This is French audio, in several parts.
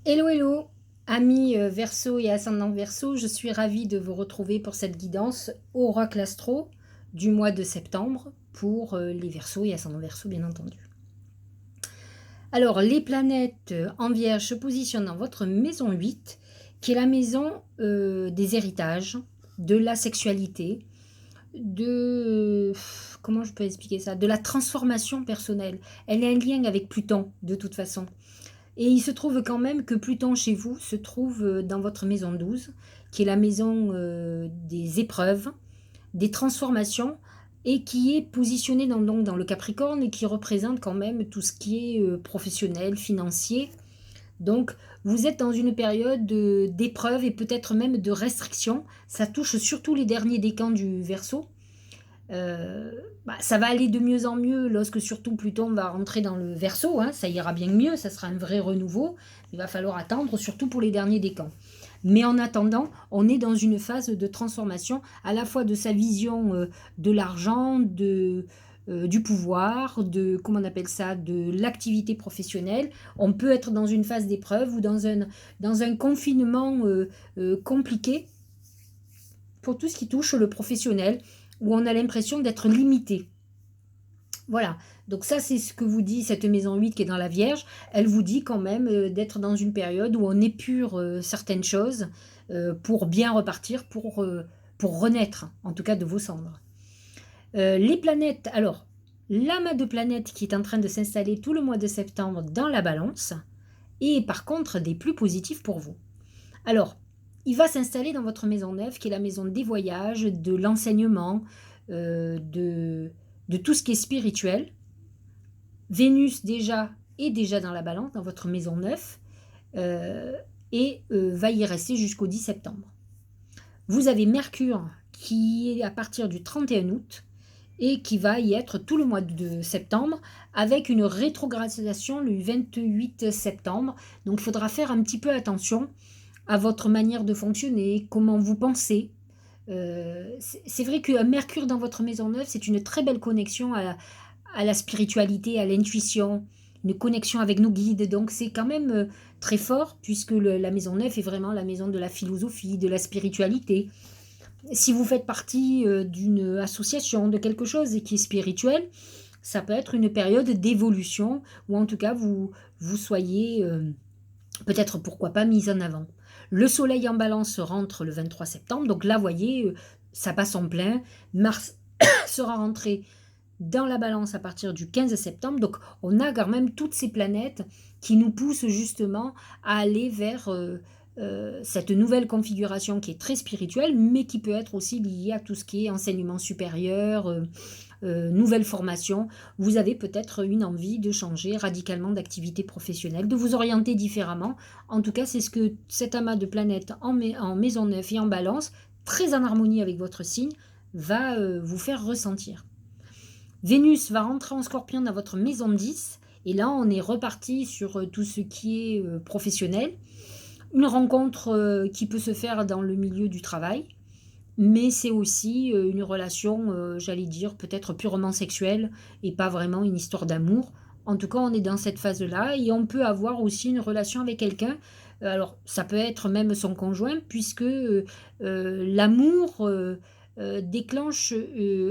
Hello, hello, amis Verseau et ascendant Verseau, je suis ravie de vous retrouver pour cette guidance Oracle Astro du mois de septembre pour les Verseaux et ascendant Verseau, bien entendu. Alors, les planètes en Vierge se positionnent dans votre maison 8, qui est la maison des héritages, de la sexualité, de... comment je peux expliquer ça? De la transformation personnelle. Elle est en lien avec Pluton, de toute façon. Et il se trouve quand même que Pluton chez vous se trouve dans votre maison 12, qui est la maison des épreuves, des transformations, et qui est positionnée donc dans le Capricorne et qui représente quand même tout ce qui est professionnel, financier. Donc vous êtes dans une période d'épreuve et peut-être même de restriction. Ça touche surtout les derniers décans du Verseau. Euh, Ça va aller de mieux en mieux lorsque surtout Pluton va rentrer dans le Verseau, hein, ça ira bien mieux, ça sera un vrai renouveau. Il va falloir attendre, surtout pour les derniers décans. Mais en attendant, on est dans une phase de transformation à la fois de sa vision de l'argent, du pouvoir, de comment on appelle ça, de l'activité professionnelle. On peut être dans une phase d'épreuve ou dans un confinement compliqué pour tout ce qui touche le professionnel, où on a l'impression d'être limité. Voilà, donc ça c'est ce que vous dit cette maison 8 qui est dans la Vierge. Elle vous dit quand même d'être dans une période où on épure certaines choses pour bien repartir, pour renaître, en tout cas de vos cendres. Les planètes, alors, l'amas de planètes qui est en train de s'installer tout le mois de septembre dans la Balance, et par contre des plus positifs pour vous. Alors, il va s'installer dans votre maison 9, qui est la maison des voyages, de l'enseignement, de tout ce qui est spirituel. Vénus déjà est déjà dans la Balance, dans votre maison 9, et va y rester jusqu'au 10 septembre. Vous avez Mercure qui est à partir du 31 août et qui va y être tout le mois de septembre avec une rétrogradation le 28 septembre. Donc il faudra faire un petit peu attention à votre manière de fonctionner, comment vous pensez. C'est vrai que Mercure dans votre maison 9, c'est une très belle connexion à la spiritualité, à l'intuition, une connexion avec nos guides. Donc c'est quand même très fort puisque la maison 9 est vraiment la maison de la philosophie, de la spiritualité. Si vous faites partie d'une association, de quelque chose qui est spirituel, ça peut être une période d'évolution ou en tout cas vous soyez peut-être pourquoi pas mise en avant. Le soleil en balance rentre le 23 septembre, donc là, vous voyez, ça passe en plein. Mars sera rentré dans la balance à partir du 15 septembre, donc on a quand même toutes ces planètes qui nous poussent justement à aller vers cette nouvelle configuration qui est très spirituelle, mais qui peut être aussi liée à tout ce qui est enseignement supérieur, nouvelle formation. Vous avez peut-être une envie de changer radicalement d'activité professionnelle, de vous orienter différemment. En tout cas, c'est ce que cet amas de planètes en maison 9 et en balance, très en harmonie avec votre signe, va vous faire ressentir. Vénus va rentrer en scorpion dans votre maison 10, et là on est reparti sur tout ce qui est professionnel. Une rencontre qui peut se faire dans le milieu du travail, mais c'est aussi une relation, j'allais dire, peut-être purement sexuelle et pas vraiment une histoire d'amour. En tout cas, on est dans cette phase-là et on peut avoir aussi une relation avec quelqu'un. Alors, ça peut être même son conjoint, puisque l'amour déclenche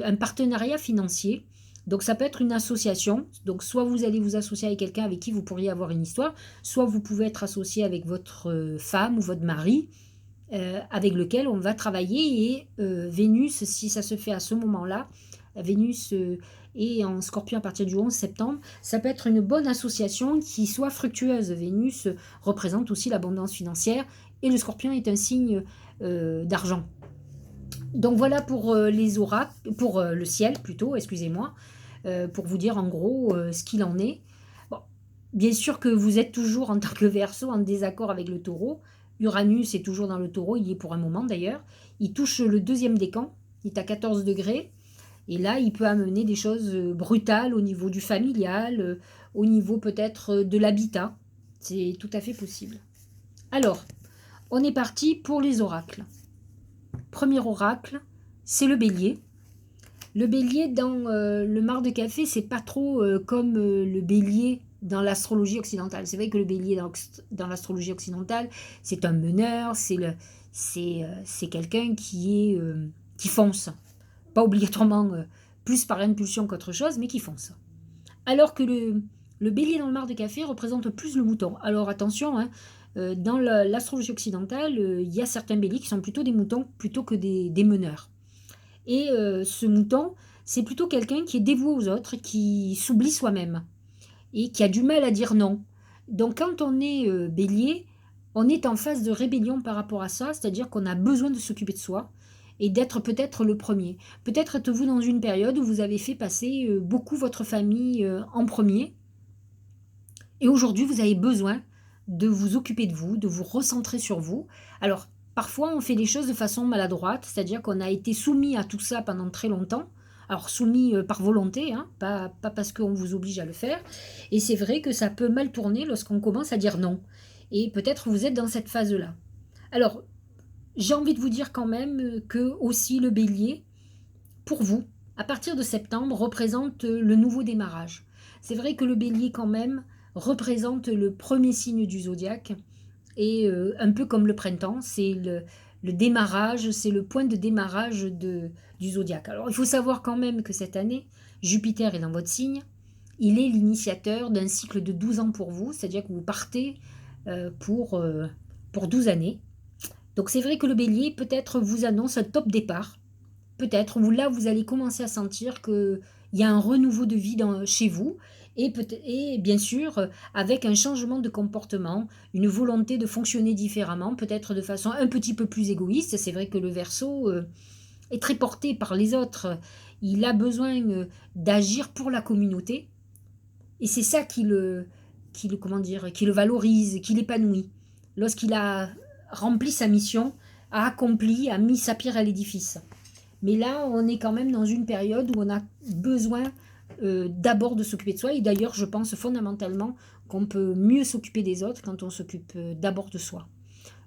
un partenariat financier. Donc, ça peut être une association. Donc, soit vous allez vous associer avec quelqu'un avec qui vous pourriez avoir une histoire, soit vous pouvez être associé avec votre femme ou votre mari avec lequel on va travailler. Et Vénus, si ça se fait à ce moment-là, Vénus est en scorpion à partir du 11 septembre, ça peut être une bonne association qui soit fructueuse. Vénus représente aussi l'abondance financière et le scorpion est un signe d'argent. Donc voilà pour les oracles, pour le ciel plutôt, excusez-moi, pour vous dire en gros ce qu'il en est. Bon, bien sûr que vous êtes toujours en tant que Verseau en désaccord avec le taureau. Uranus est toujours dans le taureau, il y est pour un moment d'ailleurs. Il touche le deuxième décan, il est à 14 degrés. Et là, il peut amener des choses brutales au niveau du familial, au niveau peut-être de l'habitat. C'est tout à fait possible. Alors, on est parti pour les oracles. Premier oracle, c'est le bélier. Le bélier dans le mar de café, c'est pas trop comme le bélier dans l'astrologie occidentale. C'est vrai que le bélier dans l'astrologie occidentale, c'est un meneur, c'est quelqu'un qui fonce. Pas obligatoirement plus par impulsion qu'autre chose, mais qui fonce. Alors que le bélier dans le mar de café représente plus le mouton. Alors attention, hein, dans l'astrologie occidentale, il y a certains béliers qui sont plutôt des moutons plutôt que des meneurs. Et ce mouton, c'est plutôt quelqu'un qui est dévoué aux autres, qui s'oublie soi-même et qui a du mal à dire non. Donc quand on est bélier, on est en phase de rébellion par rapport à ça, c'est-à-dire qu'on a besoin de s'occuper de soi et d'être peut-être le premier. Peut-être êtes-vous dans une période où vous avez fait passer beaucoup votre famille en premier, et aujourd'hui vous avez besoin de vous occuper de vous, de vous recentrer sur vous. Alors parfois on fait les choses de façon maladroite, c'est-à-dire qu'on a été soumis à tout ça pendant très longtemps. Alors soumis par volonté, hein, pas parce qu'on vous oblige à le faire. Et c'est vrai que ça peut mal tourner lorsqu'on commence à dire non. Et peut-être vous êtes dans cette phase-là. Alors, j'ai envie de vous dire quand même que aussi le bélier, pour vous, à partir de septembre, représente le nouveau démarrage. C'est vrai que le bélier quand même représente le premier signe du zodiaque. Et un peu comme le printemps, c'est le démarrage, c'est le point de démarrage du zodiaque. Alors il faut savoir quand même que cette année, Jupiter est dans votre signe, il est l'initiateur d'un cycle de 12 ans pour vous, c'est-à-dire que vous partez pour 12 années. Donc c'est vrai que le bélier peut-être vous annonce un top départ, peut-être, où là vous allez commencer à sentir qu'il y a un renouveau de vie chez vous, et bien sûr avec un changement de comportement, une volonté de fonctionner différemment, peut-être de façon un petit peu plus égoïste. C'est vrai que le Verseau est très porté par les autres, il a besoin d'agir pour la communauté, et c'est ça comment dire, qui le valorise, qui l'épanouit. Lorsqu'il a rempli sa mission, a accompli, a mis sa pierre à l'édifice. Mais là, on est quand même dans une période où on a besoin d'abord de s'occuper de soi. Et d'ailleurs, je pense fondamentalement qu'on peut mieux s'occuper des autres quand on s'occupe d'abord de soi.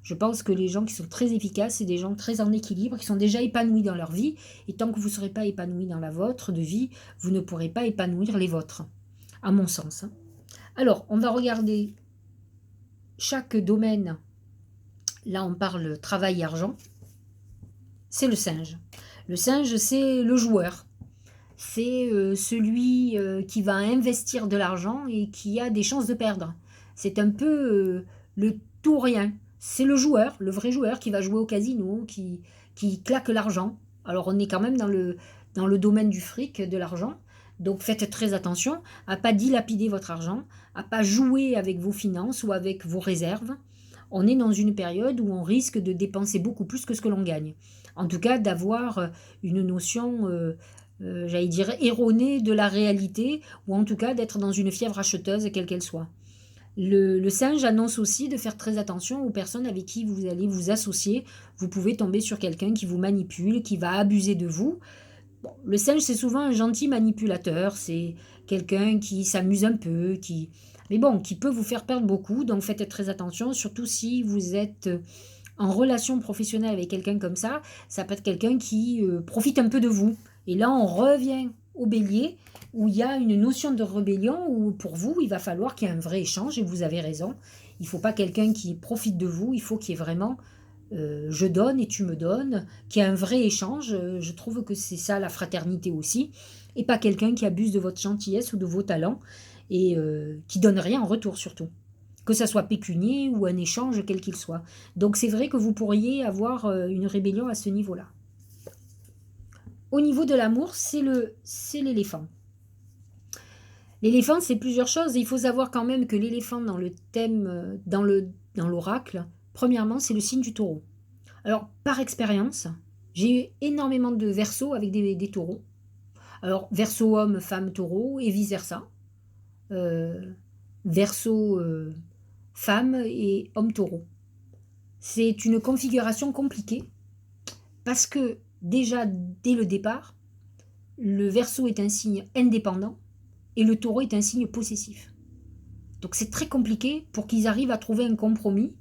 Je pense que les gens qui sont très efficaces, c'est des gens très en équilibre, qui sont déjà épanouis dans leur vie. Et tant que vous ne serez pas épanoui dans la vôtre de vie, vous ne pourrez pas épanouir les vôtres, à mon sens. Alors, on va regarder chaque domaine. Là, on parle travail et argent. C'est le singe. Le singe, c'est le joueur. C'est celui qui va investir de l'argent et qui a des chances de perdre. C'est un peu le tout ou rien. C'est le joueur, le vrai joueur qui va jouer au casino, qui claque l'argent. Alors on est quand même dans le domaine du fric, de l'argent. Donc faites très attention à ne pas dilapider votre argent, à ne pas jouer avec vos finances ou avec vos réserves. On est dans une période où on risque de dépenser beaucoup plus que ce que l'on gagne. En tout cas, d'avoir une notion, j'allais dire, erronée de la réalité, ou en tout cas d'être dans une fièvre acheteuse, quelle qu'elle soit. Le singe annonce aussi de faire très attention aux personnes avec qui vous allez vous associer. Vous pouvez tomber sur quelqu'un qui vous manipule, qui va abuser de vous. Bon, le singe, c'est souvent un gentil manipulateur, c'est quelqu'un qui s'amuse un peu, mais bon, qui peut vous faire perdre beaucoup, donc faites très attention, surtout si vous êtes en relation professionnelle avec quelqu'un comme ça peut être quelqu'un qui profite un peu de vous. Et là, on revient au bélier, où il y a une notion de rébellion, où pour vous, il va falloir qu'il y ait un vrai échange, et vous avez raison. Il ne faut pas quelqu'un qui profite de vous, il faut qu'il y ait vraiment je donne et tu me donnes, qu'il y ait un vrai échange. Je trouve que c'est ça la fraternité aussi, et pas quelqu'un qui abuse de votre gentillesse ou de vos talents, et qui donne rien en retour surtout. Que ça soit pécunier ou un échange quel qu'il soit. Donc c'est vrai que vous pourriez avoir une rébellion à ce niveau-là. Au niveau de l'amour, c'est l'éléphant. L'éléphant, c'est plusieurs choses. Il faut savoir quand même que l'éléphant dans le thème, dans l'oracle, premièrement, c'est le signe du taureau. Alors, par expérience, j'ai eu énormément de Verseaux avec des taureaux. Alors, Verseau homme, femme, taureau, et vice-versa. Verseau femme et homme taureau. C'est une configuration compliquée parce que déjà, dès le départ, le Verseau est un signe indépendant et le taureau est un signe possessif. Donc c'est très compliqué pour qu'ils arrivent à trouver un compromis.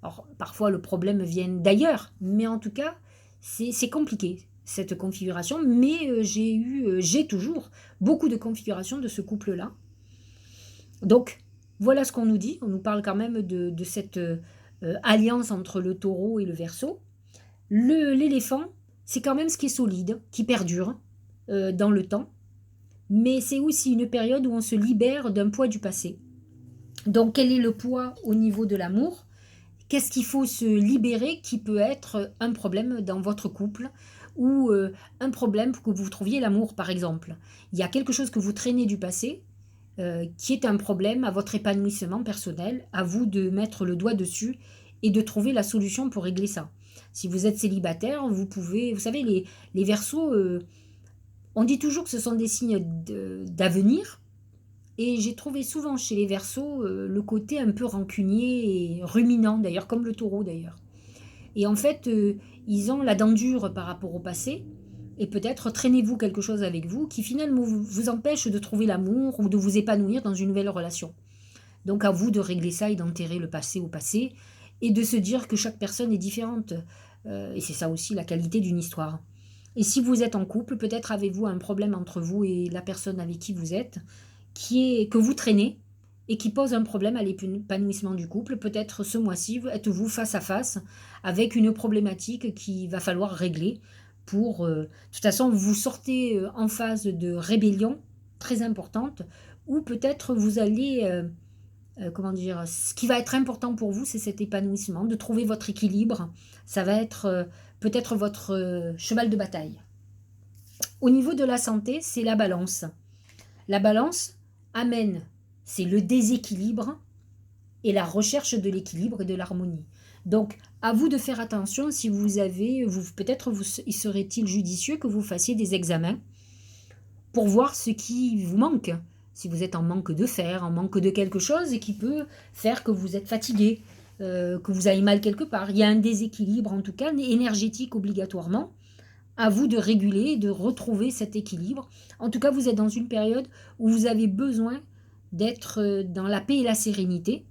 Alors parfois le problème vient d'ailleurs, mais en tout cas c'est compliqué cette configuration, mais j'ai toujours beaucoup de configurations de ce couple-là. Donc, voilà ce qu'on nous dit. On nous parle quand même de cette alliance entre le taureau et le verseau. L'éléphant, c'est quand même ce qui est solide, qui perdure dans le temps, mais c'est aussi une période où on se libère d'un poids du passé. Donc, quel est le poids au niveau de l'amour? Qu'est-ce qu'il faut se libérer qui peut être un problème dans votre couple ou un problème pour que vous trouviez l'amour, par exemple? Il y a quelque chose que vous traînez du passé qui est un problème à votre épanouissement personnel. À vous de mettre le doigt dessus et de trouver la solution pour régler ça. Si vous êtes célibataire, vous pouvez, vous savez, les Verseaux, on dit toujours que ce sont des signes d'avenir. Et j'ai trouvé souvent chez les Verseaux le côté un peu rancunier et ruminant, d'ailleurs, comme le taureau d'ailleurs. Et en fait, ils ont la dent dure par rapport au passé. Et peut-être traînez-vous quelque chose avec vous qui finalement vous empêche de trouver l'amour ou de vous épanouir dans une nouvelle relation. Donc à vous de régler ça et d'enterrer le passé au passé et de se dire que chaque personne est différente. Et c'est ça aussi la qualité d'une histoire. Et si vous êtes en couple, peut-être avez-vous un problème entre vous et la personne avec qui vous êtes, que vous traînez et qui pose un problème à l'épanouissement du couple. Peut-être ce mois-ci, êtes-vous face à face avec une problématique qu'il va falloir régler pour... de toute façon, vous sortez en phase de rébellion très importante, ou peut-être vous allez... comment dire, ce qui va être important pour vous, c'est cet épanouissement, de trouver votre équilibre. Ça va être peut-être votre cheval de bataille. Au niveau de la santé, c'est la balance. La balance amène, c'est le déséquilibre et la recherche de l'équilibre et de l'harmonie. Donc, à vous de faire attention si vous avez, peut-être il serait-il judicieux que vous fassiez des examens pour voir ce qui vous manque. Si vous êtes en manque de fer, en manque de quelque chose et qui peut faire que vous êtes fatigué, que vous avez mal quelque part. Il y a un déséquilibre en tout cas énergétique obligatoirement. À vous de réguler et de retrouver cet équilibre. En tout cas, vous êtes dans une période où vous avez besoin d'être dans la paix et la sérénité.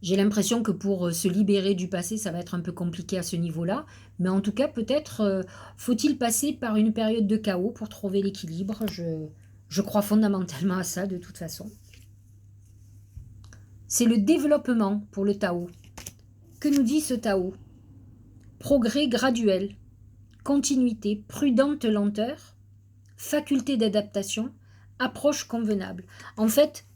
J'ai l'impression que pour se libérer du passé, ça va être un peu compliqué à ce niveau-là. Mais en tout cas, peut-être faut-il passer par une période de chaos pour trouver l'équilibre. Je crois fondamentalement à ça de toute façon. C'est le développement pour le Tao. Que nous dit ce Tao? Progrès graduel, continuité, prudente lenteur, faculté d'adaptation, approche convenable. En fait,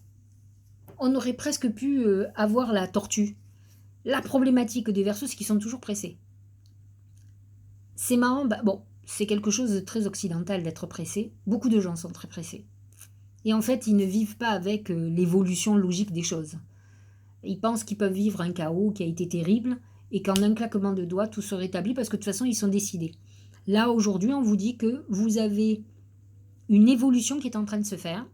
on aurait presque pu avoir la tortue. La problématique des Verseaux, c'est qu'ils sont toujours pressés. C'est marrant, bon, c'est quelque chose de très occidental d'être pressé. Beaucoup de gens sont très pressés. Et en fait, ils ne vivent pas avec l'évolution logique des choses. Ils pensent qu'ils peuvent vivre un chaos qui a été terrible et qu'en un claquement de doigts, tout se rétablit parce que de toute façon, ils sont décidés. Là, aujourd'hui, on vous dit que vous avez une évolution qui est en train de se faire.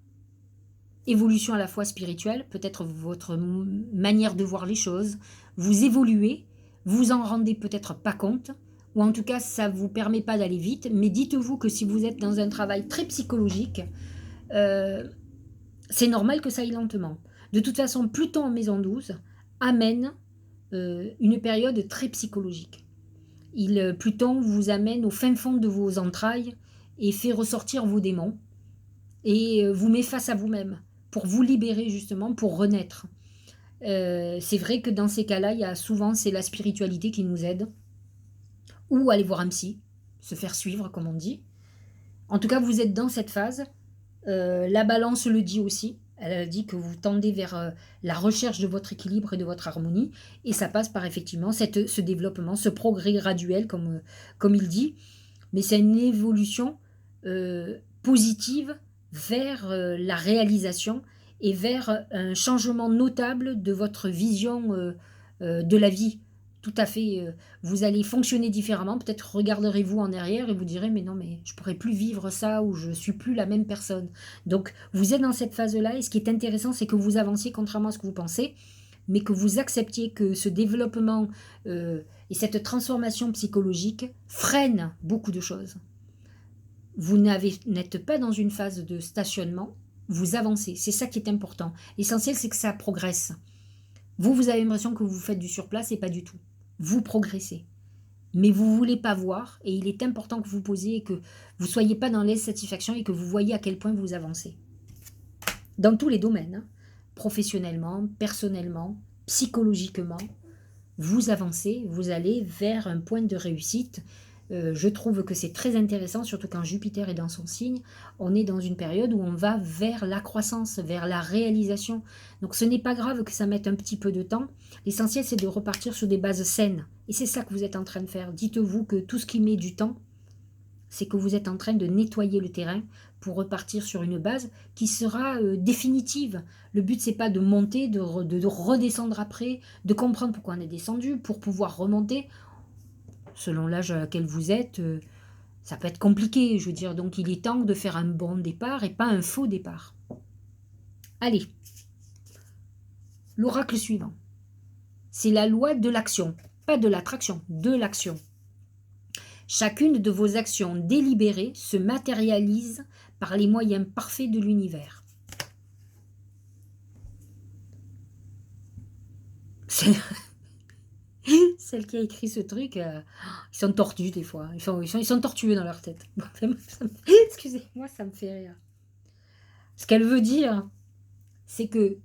Évolution à la fois spirituelle, peut-être votre manière de voir les choses. Vous évoluez, vous en rendez peut-être pas compte, ou en tout cas, ça ne vous permet pas d'aller vite. Mais dites-vous que si vous êtes dans un travail très psychologique, c'est normal que ça aille lentement. De toute façon, Pluton en maison 12 amène une période très psychologique. Pluton vous amène au fin fond de vos entrailles et fait ressortir vos démons et vous met face à vous-même pour vous libérer justement, pour renaître. C'est vrai que dans ces cas-là, il y a souvent, c'est la spiritualité qui nous aide, ou aller voir un psy, se faire suivre comme on dit. En tout cas, vous êtes dans cette phase. La balance le dit aussi. Elle dit que vous tendez vers la recherche de votre équilibre et de votre harmonie. Et ça passe par effectivement ce développement, ce progrès graduel, comme il dit. Mais c'est une évolution positive vers la réalisation et vers un changement notable de votre vision de la vie. Tout à fait, vous allez fonctionner différemment. Peut-être regarderez-vous en arrière et vous direz mais non, mais je ne pourrais plus vivre ça ou je ne suis plus la même personne. Donc vous êtes dans cette phase-là et ce qui est intéressant, c'est que vous avanciez contrairement à ce que vous pensez, mais que vous acceptiez que ce développement et cette transformation psychologique freinent beaucoup de choses. Vous n'êtes pas dans une phase de stationnement, vous avancez. C'est ça qui est important. L'essentiel, c'est que ça progresse. Vous avez l'impression que vous faites du surplace et pas du tout. Vous progressez. Mais vous ne voulez pas voir, et il est important que vous posiez et que vous ne soyez pas dans l'insatisfaction et que vous voyez à quel point vous avancez. dans tous les domaines, hein. Professionnellement, personnellement, psychologiquement, vous avancez, vous allez vers un point de réussite. Je trouve que c'est très intéressant, surtout quand Jupiter est dans son signe. On est dans une période où on va vers la croissance, vers la réalisation. Donc ce n'est pas grave que ça mette un petit peu de temps. L'essentiel, c'est de repartir sur des bases saines. Et c'est ça que vous êtes en train de faire. Dites-vous que tout ce qui met du temps, c'est que vous êtes en train de nettoyer le terrain pour repartir sur une base qui sera définitive. Le but, c'est pas de monter, de redescendre après, de comprendre pourquoi on est descendu, pour pouvoir remonter. Selon l'âge à laquelle vous êtes, ça peut être compliqué, je veux dire. Donc, il est temps de faire un bon départ et pas un faux départ. Allez, l'oracle suivant. C'est la loi de l'action, pas de l'attraction, de l'action. Chacune de vos actions délibérées se matérialise par les moyens parfaits de l'univers. Celle qui a écrit ce truc, ils sont tortus des fois. Ils sont tortueux dans leur tête. Excusez-moi, ça me fait rire. Ce qu'elle veut dire, c'est que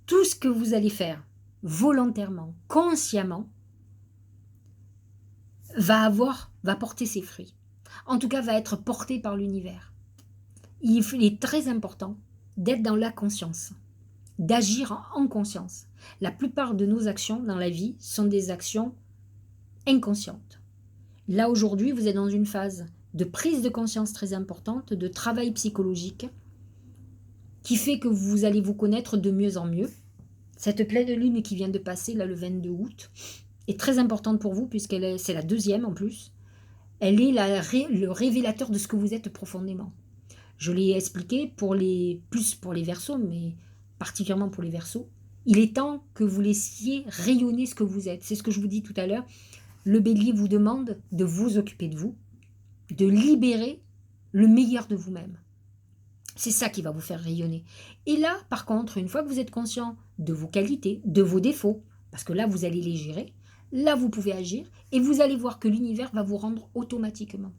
tout ce que vous allez faire, volontairement, consciemment, va porter ses fruits. En tout cas, va être porté par l'univers. Il est très important d'être dans la conscience, d'agir en conscience. La plupart de nos actions dans la vie sont des actions inconscientes. Là, aujourd'hui, vous êtes dans une phase de prise de conscience très importante, de travail psychologique, qui fait que vous allez vous connaître de mieux en mieux. Cette pleine lune qui vient de passer, là, le 22 août, est très importante pour vous, c'est la deuxième en plus. Elle est le révélateur de ce que vous êtes profondément. Je l'ai expliqué plus pour les Verseaux, mais particulièrement pour les Verseaux. Il est temps que vous laissiez rayonner ce que vous êtes. C'est ce que je vous dis tout à l'heure. Le Bélier vous demande de vous occuper de vous, de libérer le meilleur de vous-même. C'est ça qui va vous faire rayonner. Et là, par contre, une fois que vous êtes conscient de vos qualités, de vos défauts, parce que là, vous allez les gérer, là, vous pouvez agir, et vous allez voir que l'univers va vous rendre automatiquement.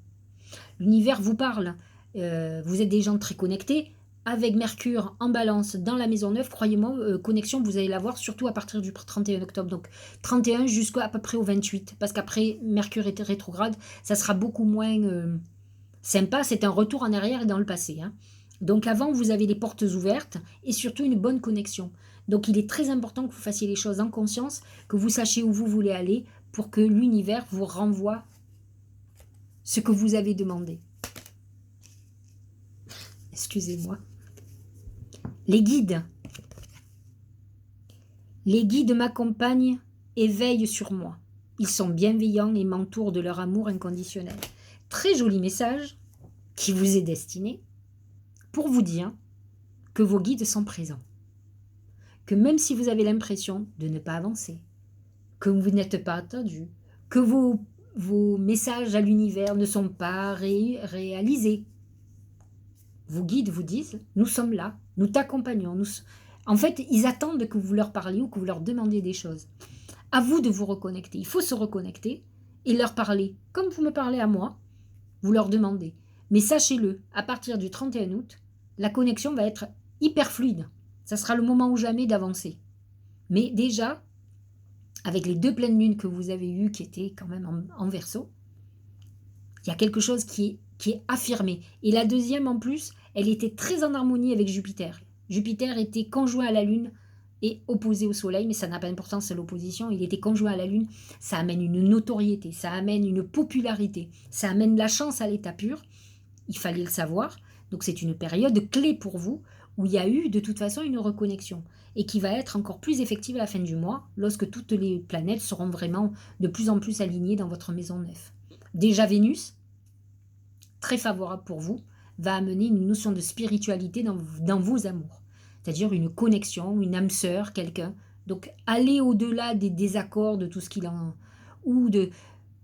L'univers vous parle. Vous êtes des gens très connectés. Avec Mercure en balance dans la maison 9, croyez-moi, connexion, vous allez l'avoir surtout à partir du 31 octobre. Donc 31 jusqu'à peu près au 28. Parce qu'après, Mercure est rétrograde, ça sera beaucoup moins sympa. C'est un retour en arrière et dans le passé. Hein. Donc avant, vous avez les portes ouvertes et surtout une bonne connexion. Donc il est très important que vous fassiez les choses en conscience, que vous sachiez où vous voulez aller pour que l'univers vous renvoie ce que vous avez demandé. Excusez-moi. Les guides. Les guides m'accompagnent et veillent sur moi. Ils sont bienveillants et m'entourent de leur amour inconditionnel. Très joli message qui vous est destiné pour vous dire que vos guides sont présents. Que même si vous avez l'impression de ne pas avancer, que vous n'êtes pas attendu, que vos messages à l'univers ne sont pas réalisés, vos guides vous disent, nous sommes là, nous t'accompagnons. En fait, ils attendent que vous leur parliez ou que vous leur demandiez des choses. À vous de vous reconnecter. Il faut se reconnecter et leur parler. Comme vous me parlez à moi, vous leur demandez. Mais sachez-le, à partir du 31 août, la connexion va être hyper fluide. Ça sera le moment ou jamais d'avancer. Mais déjà, avec les 2 pleines lunes que vous avez eues, qui étaient quand même en Verseau, il y a quelque chose qui est affirmé. Et la deuxième, en plus, elle était très en harmonie avec Jupiter. Jupiter était conjoint à la Lune et opposé au Soleil, mais ça n'a pas d'importance, l'opposition. Il était conjoint à la Lune. Ça amène une notoriété, ça amène une popularité, ça amène la chance à l'état pur. Il fallait le savoir. Donc c'est une période clé pour vous, où il y a eu de toute façon une reconnexion, et qui va être encore plus effective à la fin du mois, lorsque toutes les planètes seront vraiment de plus en plus alignées dans votre maison 9. Déjà Vénus, très favorable pour vous, va amener une notion de spiritualité dans vos amours. C'est-à-dire une connexion, une âme sœur, quelqu'un. Donc allez au-delà des désaccords, de tout ce qu'il en...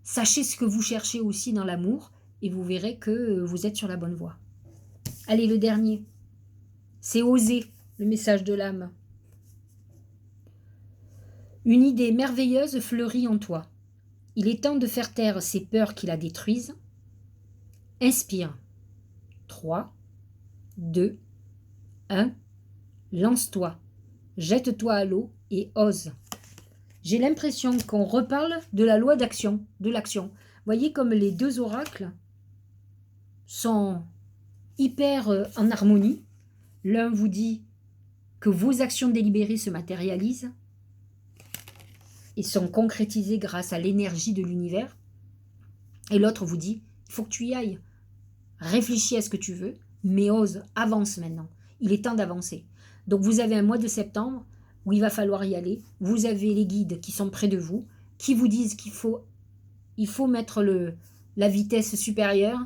Sachez ce que vous cherchez aussi dans l'amour, et vous verrez que vous êtes sur la bonne voie. Allez, le dernier. C'est oser, le message de l'âme. Une idée merveilleuse fleurit en toi. Il est temps de faire taire ces peurs qui la détruisent. Inspire. 3, 2, 1. Lance-toi, jette-toi à l'eau et ose. J'ai l'impression qu'on reparle de la loi d'action, de l'action. Voyez comme les deux oracles sont hyper en harmonie. L'un vous dit que vos actions délibérées se matérialisent et sont concrétisées grâce à l'énergie de l'univers. Et l'autre vous dit, il faut que tu y ailles. Réfléchis à ce que tu veux, mais ose, avance maintenant. Il est temps d'avancer. Donc vous avez un mois de septembre où il va falloir y aller. Vous avez les guides qui sont près de vous, qui vous disent qu'il faut mettre la vitesse supérieure.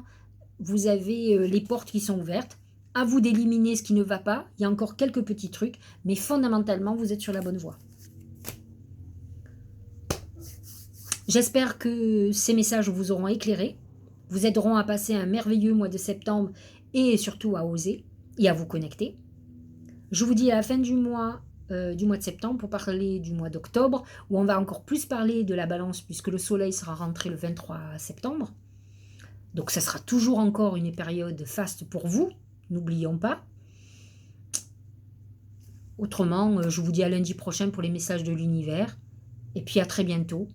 Vous avez les portes qui sont ouvertes. À vous d'éliminer ce qui ne va pas. Il y a encore quelques petits trucs, mais fondamentalement, vous êtes sur la bonne voie. J'espère que ces messages vous auront éclairé, vous aideront à passer un merveilleux mois de septembre et surtout à oser et à vous connecter. Je vous dis à la fin du mois de septembre pour parler du mois d'octobre, où on va encore plus parler de la balance puisque le soleil sera rentré le 23 septembre. Donc ça sera toujours encore une période faste pour vous, n'oublions pas. Autrement, je vous dis à lundi prochain pour les messages de l'univers. Et puis à très bientôt